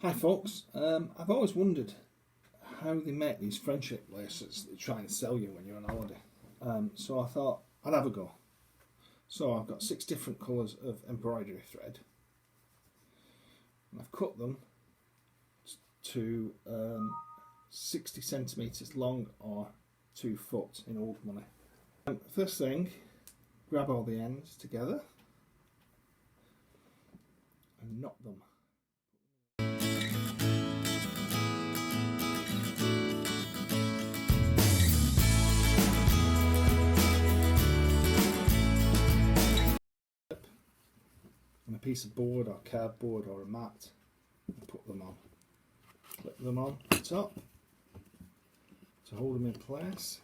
Hi folks, I've always wondered how they make these friendship bracelets that they try and sell you when you're on holiday. So I thought I'd have a go. So I've got 6 different colours of embroidery thread, and I've cut them to 60 centimetres long or 2 foot in old money. First thing, grab all the ends together and knot them. On a piece of board or cardboard or a mat, and put them on. Clip them on the top to hold them in place.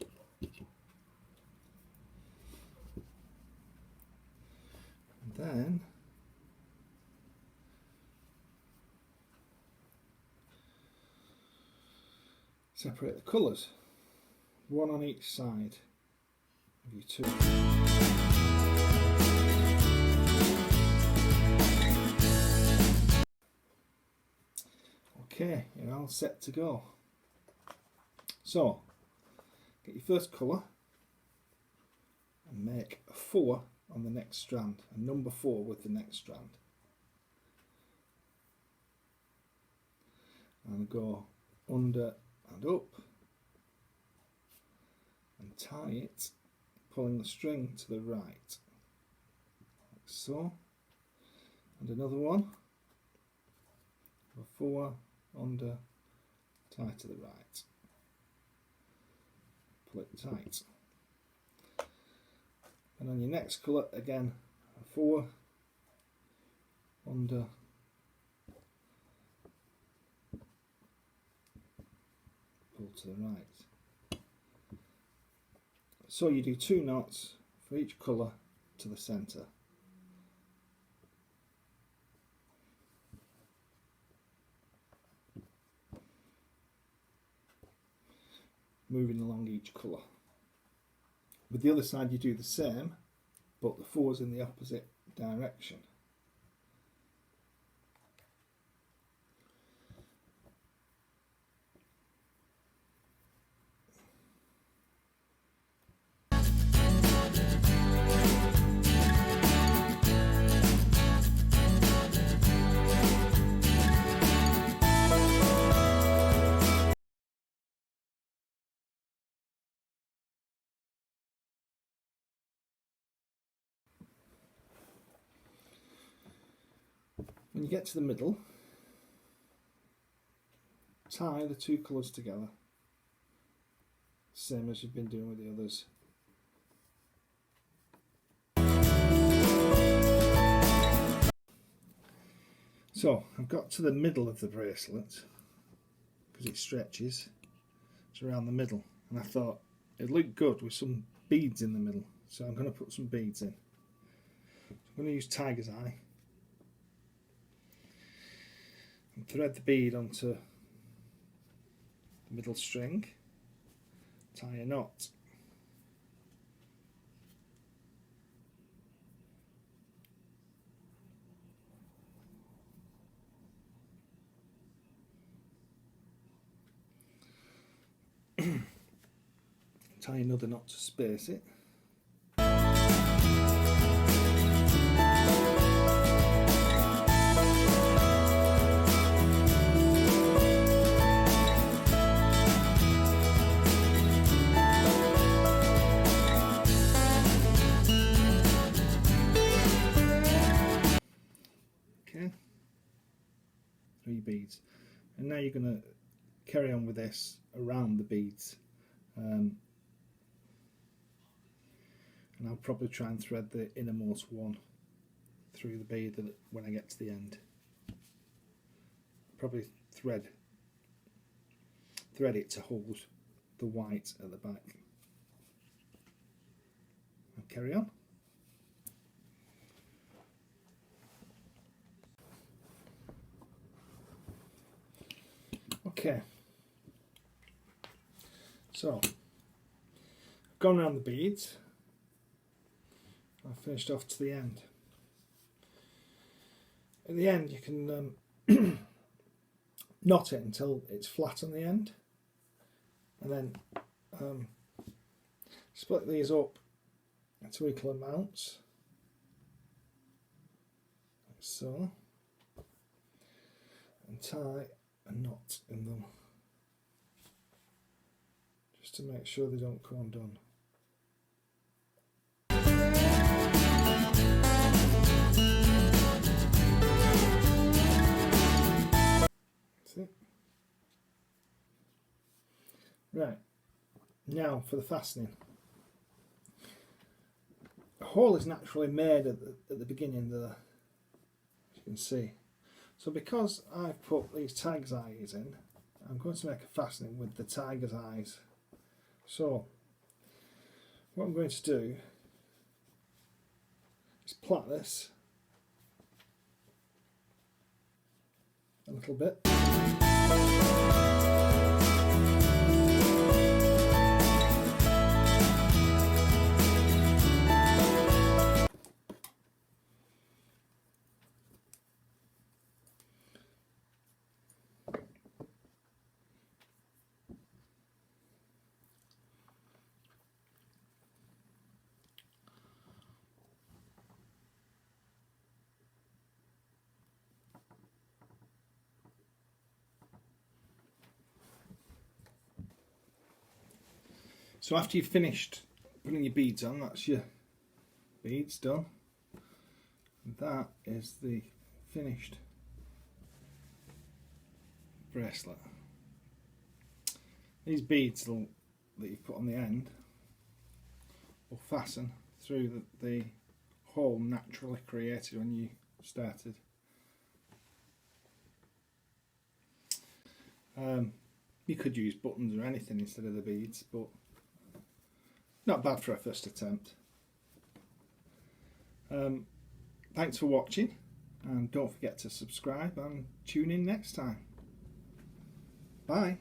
And then separate the colours, one on each side of your two. Okay, you're all set to go. So, get your first colour and make a 4 on the next strand, a number 4 with the next strand. And go under and up and tie it, pulling the string to the right, like so. And another one, a 4 under, tie to the right, pull it tight. And on your next colour again, a 4 under, pull to the right. So you do 2 knots for each colour to the centre. Moving along each colour. With the other side you do the same, but the 4's in the opposite direction. When you get to the middle, tie the 2 colours together, same as you've been doing with the others. So I've got to the middle of the bracelet because it stretches. It's around the middle, and I thought it looked good with some beads in the middle, so I'm going to put some beads in. I'm going to use tiger's eye. Thread the bead onto the middle string, tie a knot, tie another knot to space it. Okay, 3 beads, and now you're going to carry on with this around the beads, and I'll probably try and thread the innermost one through the bead when I get to the end. Probably thread it to hold the white at the back. I'll carry on. Okay, so I've gone around the beads. I've finished off to the end. At the end you can knot it until it's flat on the end, and then split these up into equal amounts, like so, and tie a knot in them just to make sure they don't come undone. See? Right, now for the fastening. A hole is naturally made at the beginning there, as you can see. So because I've put these tiger's eyes in, I'm going to make a fastening with the tiger's eyes. So what I'm going to do is plait this a little bit. So after you've finished putting your beads on, that's your beads done. And that is the finished bracelet. These beads that you've put on the end will fasten through the hole naturally created when you started. You could use buttons or anything instead of the beads, but not bad for a first attempt. Thanks for watching, and don't forget to subscribe and tune in next time. Bye.